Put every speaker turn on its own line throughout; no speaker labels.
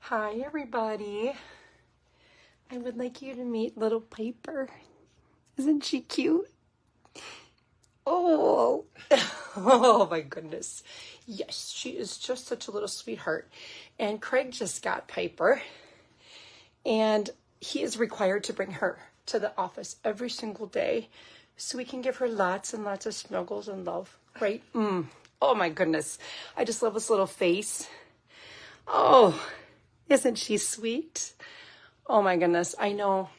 Hi, everybody. I would like you to meet little Piper. Isn't she cute? Oh, oh my goodness. Yes, she is just such a little sweetheart. And Craig just got Piper, and he is required to bring her to the office every single day so we can give her lots and lots of snuggles and love, right? Oh my goodness. I just love this little face. Oh, isn't she sweet? Oh my goodness. I know.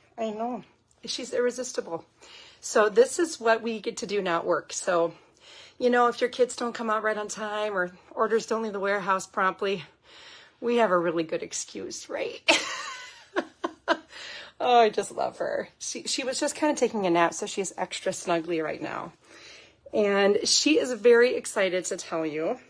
She's irresistible. So this is what we get to do now at work. So, if your kids don't come out right on time or orders don't leave the warehouse promptly, we have a really good excuse, right? Oh, I just love her. She was just kind of taking a nap, so she's extra snuggly right now. And she is very excited to tell you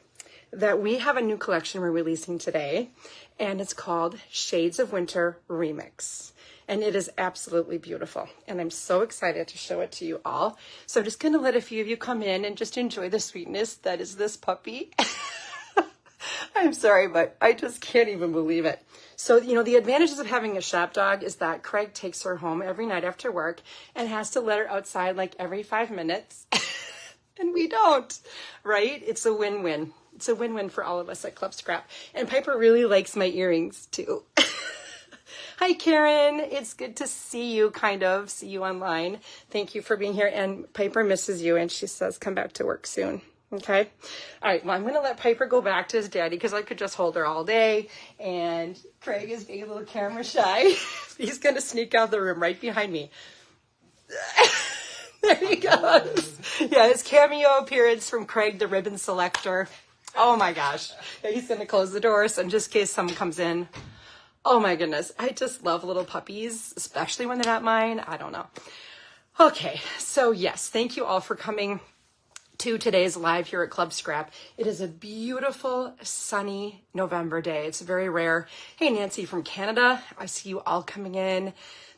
that we have a new collection we're releasing today, and it's called Shades of Winter Remix. And it is absolutely beautiful. And I'm so excited to show it to you all. So I'm just going to let a few of you come in and just enjoy the sweetness that is this puppy. I'm sorry, but I just can't even believe it. So, the advantages of having a shop dog is that Craig takes her home every night after work and has to let her outside like every 5 minutes. And we don't, right? It's a win-win. It's a win-win for all of us at Club Scrap. And Piper really likes my earrings too. Hi, Karen. It's good to see you online. Thank you for being here. And Piper misses you, and she says come back to work soon. Okay. All right. Well, I'm going to let Piper go back to his daddy because I could just hold her all day. And Craig is being a little camera shy. He's going to sneak out of the room right behind me. There he goes. Yeah, his cameo appearance from Craig, the ribbon selector. Oh my gosh. Yeah, he's going to close the door, so in just case someone comes in. Oh my goodness. I just love little puppies, especially when they're not mine. I don't know. Okay. So yes, thank you all for coming to today's live here at Club Scrap. It is a beautiful, sunny November day. It's very rare. Hey, Nancy from Canada. I see you all coming in.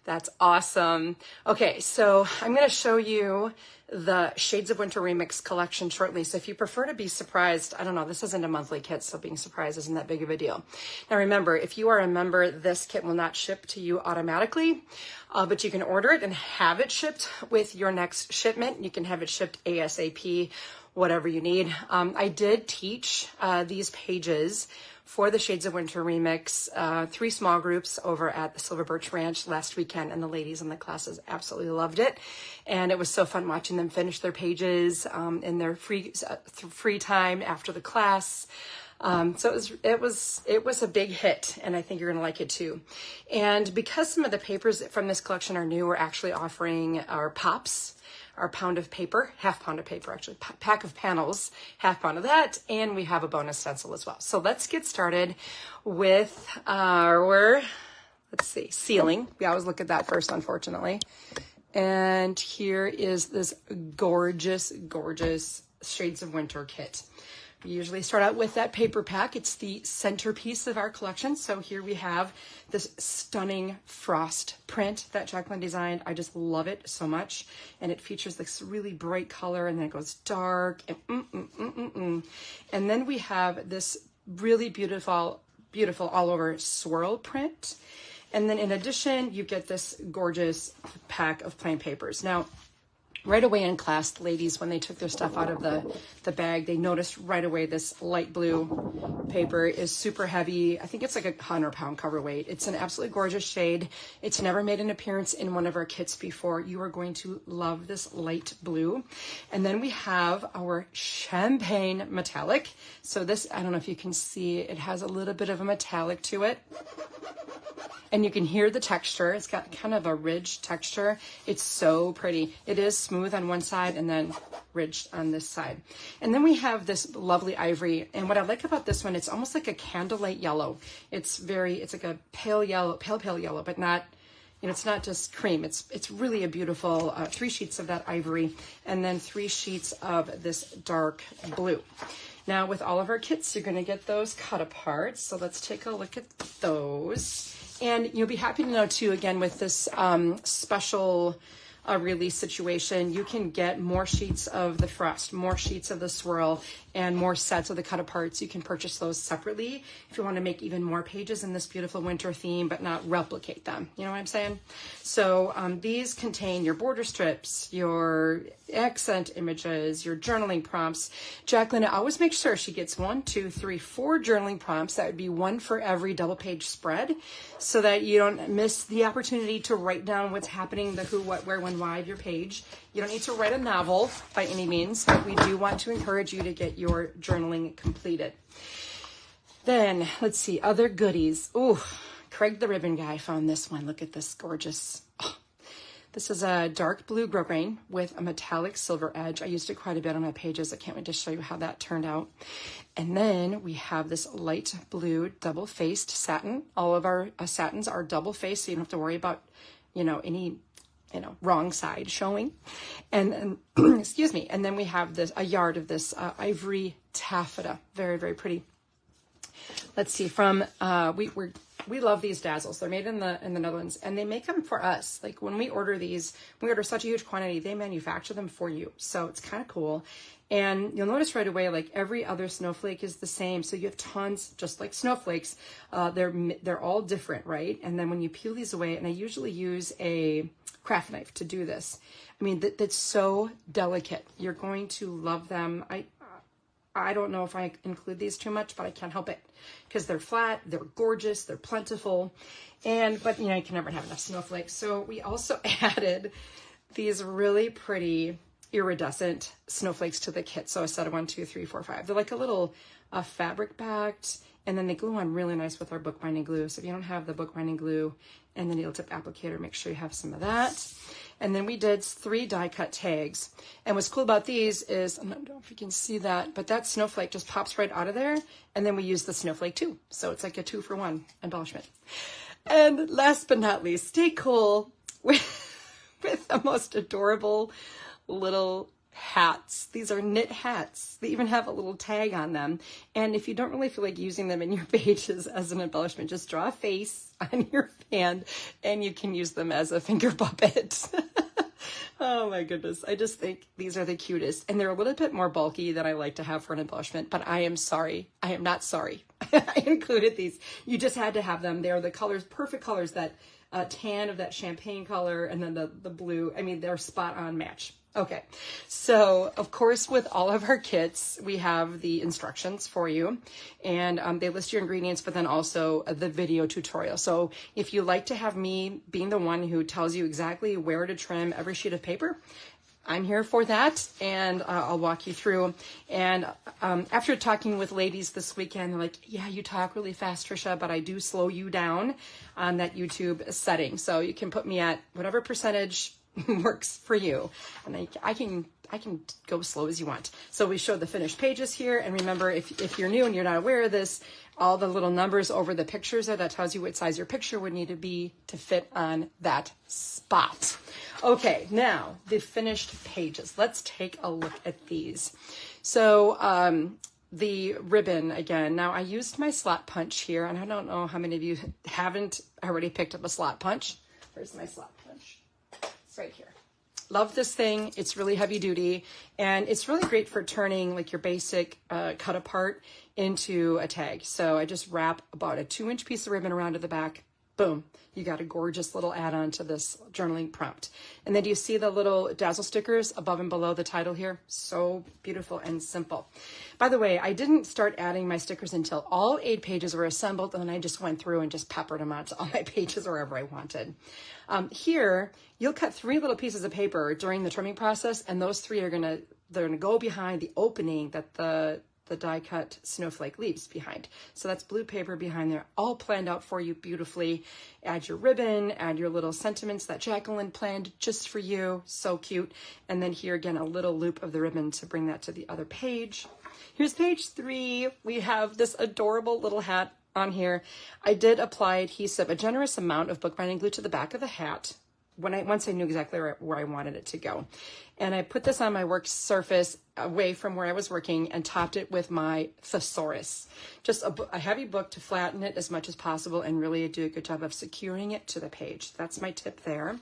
That's awesome. Okay, so I'm going to show you the Shades of Winter Remix collection shortly. So if you prefer to be surprised, I don't know, this isn't a monthly kit, so being surprised isn't that big of a deal. Now remember, if you are a member, this kit will not ship to you automatically, but you can order it and have it shipped with your next shipment. You can have it shipped ASAP, whatever you need. I did teach these pages for the Shades of Winter Remix, 3 small groups over at the Silver Birch Ranch last weekend, and the ladies in the classes absolutely loved it. And it was so fun watching them finish their pages in their free time after the class. So it was a big hit, and I think you're gonna like it too. And because some of the papers from this collection are new, we're actually offering our pops, our pound of paper, half pound of paper actually, pack of panels, half pound of that, and we have a bonus stencil as well. So let's get started with our, sealing. We always look at that first, unfortunately. And here is this gorgeous, gorgeous Shades of Winter kit. We usually start out with that paper pack. It's the centerpiece of our collection. So here we have this stunning frost print that Jacqueline designed. I just love it so much. And it features this really bright color, and then it goes dark. And then we have this really beautiful all over swirl print. And then in addition, you get this gorgeous pack of plain papers. Now, right away in class, ladies, when they took their stuff out of the bag, they noticed right away this light blue paper is super heavy. I think it's like 100-pound cover weight. It's an absolutely gorgeous shade. It's never made an appearance in one of our kits before. You are going to love this light blue. And then we have our champagne metallic. So this, I don't know if you can see, it has a little bit of a metallic to it. And you can hear the texture. It's got kind of a ridged texture. It's so pretty. It is smooth on one side and then ridged on this side. And then we have this lovely ivory. And what I like about this one, it's almost like a candlelight yellow. It's like a pale yellow, pale yellow, but not, it's not just cream. It's really a beautiful 3 sheets of that ivory and then 3 sheets of this dark blue. Now with all of our kits, you're gonna get those cut apart. So let's take a look at those. And you'll be happy to know too, again, with this special release situation, you can get more sheets of the frost, more sheets of the swirl, and more sets of the cut aparts. You can purchase those separately if you want to make even more pages in this beautiful winter theme, but not replicate them. You know what I'm saying? So these contain your border strips, your accent images, your journaling prompts. Jacqueline always makes sure she gets 1, 2, 3, 4 journaling prompts. That would be one for every double page spread, so that you don't miss the opportunity to write down what's happening, the who, what, where, when, why of your page. You don't need to write a novel by any means, but we do want to encourage you to get your journaling completed. Then let's see, other goodies. Ooh, Craig the Ribbon Guy found this one. Look at this gorgeous. Oh, this is a dark blue grosgrain with a metallic silver edge. I used it quite a bit on my pages. I can't wait to show you how that turned out. And then we have this light blue double-faced satin. All of our satins are double-faced, so you don't have to worry about, any wrong side showing. And then, excuse me. And then we have a yard of this ivory taffeta. Very, very pretty. Let's see, from, we love these dazzles. They're made in the Netherlands, and they make them for us. Like when we order these, we order such a huge quantity, they manufacture them for you. So it's kind of cool. And you'll notice right away, like every other snowflake is the same. So you have tons, just like snowflakes. They're all different, right? And then when you peel these away, and I usually use a craft knife to do this. I mean, that's so delicate. You're going to love them. I don't know if I include these too much, but I can't help it because they're flat, they're gorgeous, they're plentiful, but you can never have enough snowflakes. So we also added these really pretty iridescent snowflakes to the kit. So a set of 1, 2, 3, 4, 5. They're like a little fabric backed, and then they glue on really nice with our bookbinding glue. So if you don't have the bookbinding glue and the needle tip applicator, make sure you have some of that. And then we did 3 die cut tags. And what's cool about these is, I don't know if you can see that, but that snowflake just pops right out of there. And then we use the snowflake too. So it's like a 2-for-1 embellishment. And last but not least, stay cool with the most adorable little hats. These are knit hats. They even have a little tag on them. And if you don't really feel like using them in your pages as an embellishment, just draw a face on your fan and you can use them as a finger puppet. Oh my goodness. I just think these are the cutest. And they're a little bit more bulky than I like to have for an embellishment, but I am sorry. I am not sorry. I included these. You just had to have them. They're the colors, perfect colors, that tan of that champagne color, and then the blue. I mean, they're spot on match. Okay, so of course with all of our kits, we have the instructions for you, and they list your ingredients, but then also the video tutorial. So if you like to have me being the one who tells you exactly where to trim every sheet of paper, I'm here for that, and I'll walk you through. And after talking with ladies this weekend, they're like, yeah, you talk really fast, Tricia, but I do slow you down on that YouTube setting. So you can put me at whatever percentage works for you, and I can go slow as you want. So we show the finished pages here, and remember, if you're new and you're not aware of this, all the little numbers over the pictures there, that tells you what size your picture would need to be to fit on that spot. Okay, now the finished pages. Let's take a look at these. So the ribbon again. Now I used my slot punch here, and I don't know how many of you haven't already picked up a slot punch. Where's my slot punch? It's right here. Love this thing. It's really heavy duty, and it's really great for turning like your basic cut apart into a tag. So I just wrap about a 2-inch piece of ribbon around to the back. Boom. You got a gorgeous little add-on to this journaling prompt. And then do you see the little dazzle stickers above and below the title here? So beautiful and simple. By the way, I didn't start adding my stickers until all 8 pages were assembled, and then I just went through and just peppered them onto all my pages wherever I wanted. Here, you'll cut 3 little pieces of paper during the trimming process, and those 3 are they're gonna go behind the opening that the die cut snowflake leaves behind. So that's blue paper behind there, all planned out for you beautifully. Add your ribbon, add your little sentiments that Jacqueline planned just for you. So cute. And then here again, a little loop of the ribbon to bring that to the other page. Here's page 3. We have this adorable little hat on here. I did apply adhesive, a generous amount of bookbinding glue to the back of the hat once I knew exactly where I wanted it to go. And I put this on my work surface away from where I was working and topped it with my thesaurus. Just a heavy book to flatten it as much as possible and really do a good job of securing it to the page. That's my tip there.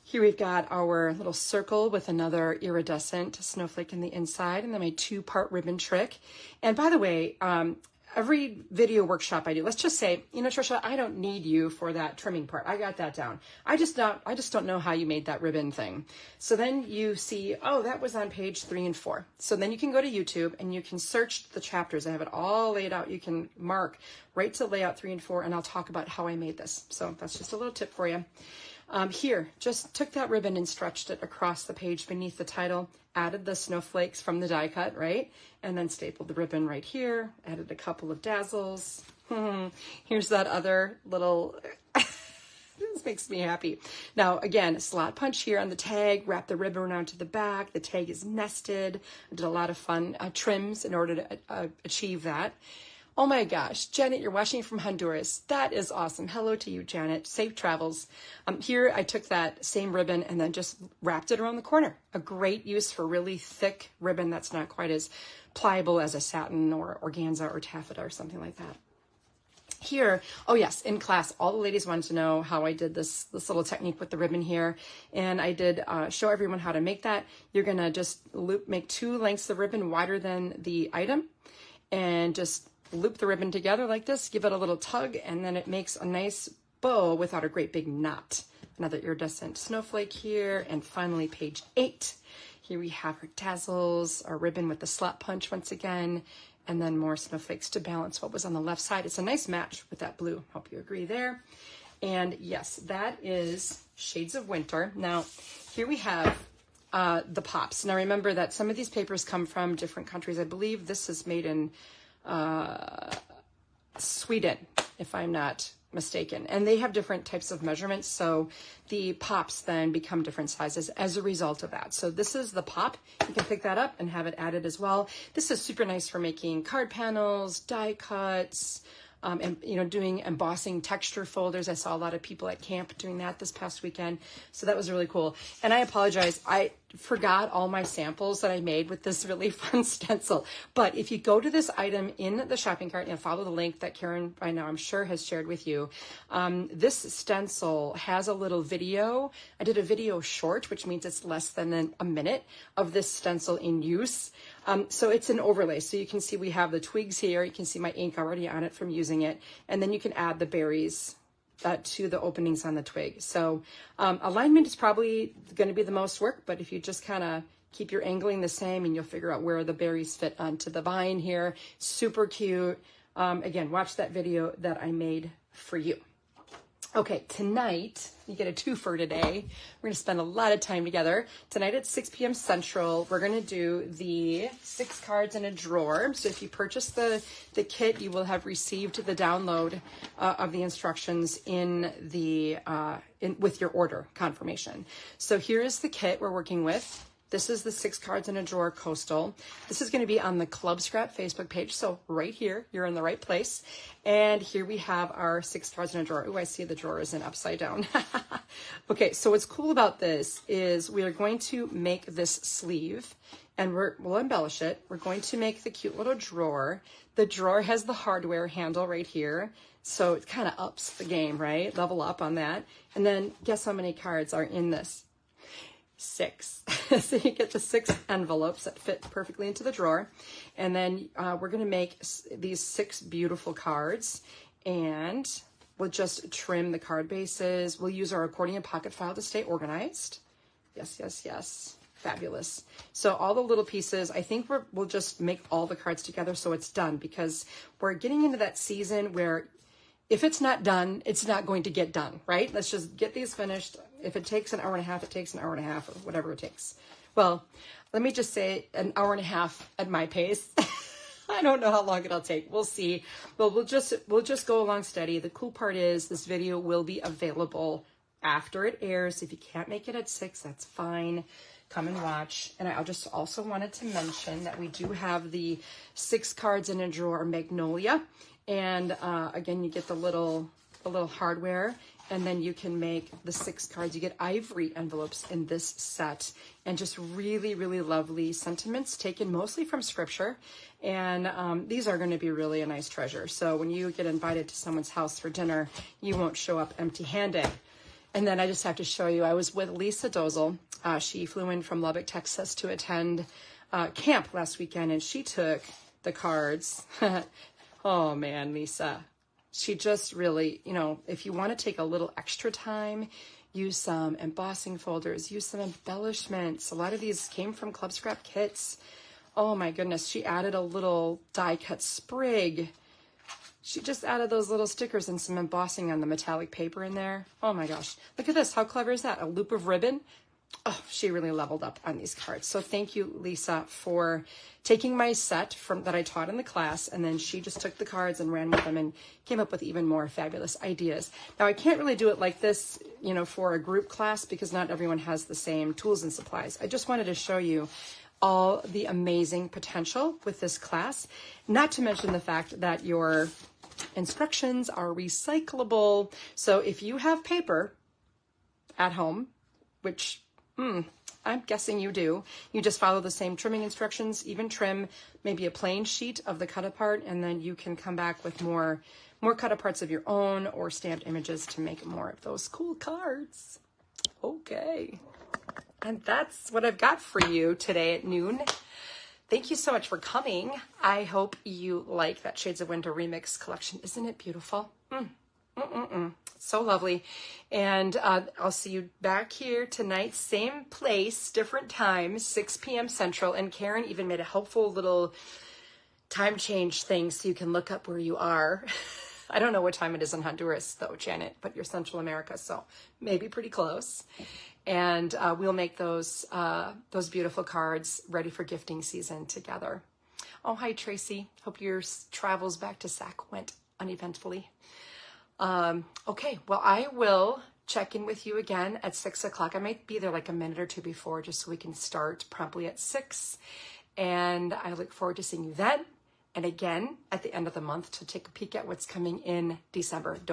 Here we've got our little circle with another iridescent snowflake in the inside, and then my 2-part ribbon trick. And by the way, every video workshop I do, let's just say, you know, Tricia, I don't need you for that trimming part. I got that down. I just don't know how you made that ribbon thing. So then you see, oh, that was on page 3 and 4. So then you can go to YouTube and you can search the chapters. I have it all laid out. You can mark right to layout 3 and 4, and I'll talk about how I made this. So that's just a little tip for you. Here, just took that ribbon and stretched it across the page beneath the title, added the snowflakes from the die cut, right? And then stapled the ribbon right here, added a couple of dazzles. Here's that other little, this makes me happy. Now, again, slot punch here on the tag, wrap the ribbon around to the back. The tag is nested. I did a lot of fun trims in order to achieve that. Oh my gosh, Janet, you're watching from Honduras. That is awesome. Hello to you, Janet. Safe travels. Here, I took that same ribbon and then just wrapped it around the corner. A great use for really thick ribbon that's not quite as pliable as a satin or organza or taffeta or something like that. Here, oh yes, in class, all the ladies wanted to know how I did this little technique with the ribbon here. And I did show everyone how to make that. You're gonna just make 2 lengths of ribbon wider than the item and just loop the ribbon together like this, give it a little tug, and then it makes a nice bow without a great big knot. Another iridescent snowflake here, and finally page 8. Here we have our dazzles, our ribbon with the slot punch once again, and then more snowflakes to balance what was on the left side. It's a nice match with that blue. Hope you agree there. And yes, that is Shades of Winter. Now, here we have the pops. Now remember that some of these papers come from different countries. I believe this is made in Sweden, if I'm not mistaken, and they have different types of measurements, so the pops then become different sizes as a result of that. So this is the pop. You can pick that up and have it added as well. This is super nice for making card panels, die cuts, and you know, doing embossing texture folders. I saw a lot of people at camp doing that this past weekend, so that was really cool. And I apologize, I forgot all my samples that I made with this really fun stencil. But if you go to this item in the shopping cart and follow the link that Karen by now I'm sure has shared with you, this stencil has a little video. I did a video short, which means it's less than a minute of this stencil in use. So it's an overlay. So you can see we have the twigs here. You can see my ink already on it from using it. And then you can add the berries to the openings on the twig. So alignment is probably going to be the most work, but if you just kind of keep your angling the same and you'll figure out where the berries fit onto the vine here. Super cute. Again, watch that video that I made for you. Okay, tonight, you get a twofer today. We're gonna spend a lot of time together. Tonight at 6 p.m. Central, we're gonna do the 6 cards in a drawer. So if you purchase the kit, you will have received the download of the instructions in the with your order confirmation. So here is the kit we're working with. This is the 6 cards in a drawer coastal. This is going to be on the Club Scrap Facebook page. So right here, you're in the right place. And here we have our 6 cards in a drawer. Oh, I see the drawer is in upside down. Okay, so what's cool about this is we are going to make this sleeve and we'll embellish it. We're going to make the cute little drawer. The drawer has the hardware handle right here. So it kind of ups the game, right? Level up on that. And then guess how many cards are in this? 6. So you get the 6 envelopes that fit perfectly into the drawer. And then we're going to make these 6 beautiful cards, and we'll just trim the card bases. We'll use our accordion pocket file to stay organized. Yes, yes, yes. Fabulous. So all the little pieces, I think we'll just make all the cards together so it's done, because we're getting into that season where if it's not done, it's not going to get done, right? Let's just get these finished. If it takes an hour and a half, it takes an hour and a half, or whatever it takes. Well, let me just say an hour and a half at my pace. I don't know how long it'll take. We'll see. But we'll just go along steady. The cool part is this video will be available after it airs. If you can't make it at 6, that's fine. Come and watch. And I just also wanted to mention that we do have the 6 cards in a drawer Magnolia. And again, you get the little hardware, and then you can make the 6 cards. You get ivory envelopes in this set, and just really, really lovely sentiments taken mostly from scripture. And these are going to be really a nice treasure. So when you get invited to someone's house for dinner, you won't show up empty-handed. And then I just have to show you, I was with Lisa Dozel. She flew in from Lubbock, Texas to attend camp last weekend, and she took the cards. Oh man, Lisa. She just really, you know, if you want to take a little extra time, use some embossing folders, use some embellishments. A lot of these came from Club Scrap kits. Oh my goodness, she added a little die cut sprig. She just added those little stickers and some embossing on the metallic paper in there. Oh my gosh, look at this. How clever is that? A loop of ribbon. Oh, she really leveled up on these cards. So thank you, Lisa, for taking my set that I taught in the class, and then she just took the cards and ran with them and came up with even more fabulous ideas. Now, I can't really do it like this, you know, for a group class because not everyone has the same tools and supplies. I just wanted to show you all the amazing potential with this class, not to mention the fact that your instructions are recyclable. So if you have paper at home, which I'm guessing you do, you just follow the same trimming instructions, even trim maybe a plain sheet of the cut apart, and then you can come back with more cut aparts of your own or stamped images to make more of those cool cards. Okay. And that's what I've got for you today at noon. Thank you so much for coming. I hope you like that Shades of Winter Remix collection. Isn't it beautiful? So lovely. And I'll see you back here tonight, same place, different time, 6 p.m. Central. And Karen even made a helpful little time change thing so you can look up where you are. I don't know what time it is in Honduras, though, Janet, but you're Central America, so maybe pretty close. And we'll make those beautiful cards ready for gifting season together. Oh, hi, Tracy. Hope your travels back to SAC went uneventfully. Okay, well, I will check in with you again at 6 o'clock. I might be there like a minute or two before just so we can start promptly at 6. And I look forward to seeing you then. And again, at the end of the month to take a peek at what's coming in December. Don't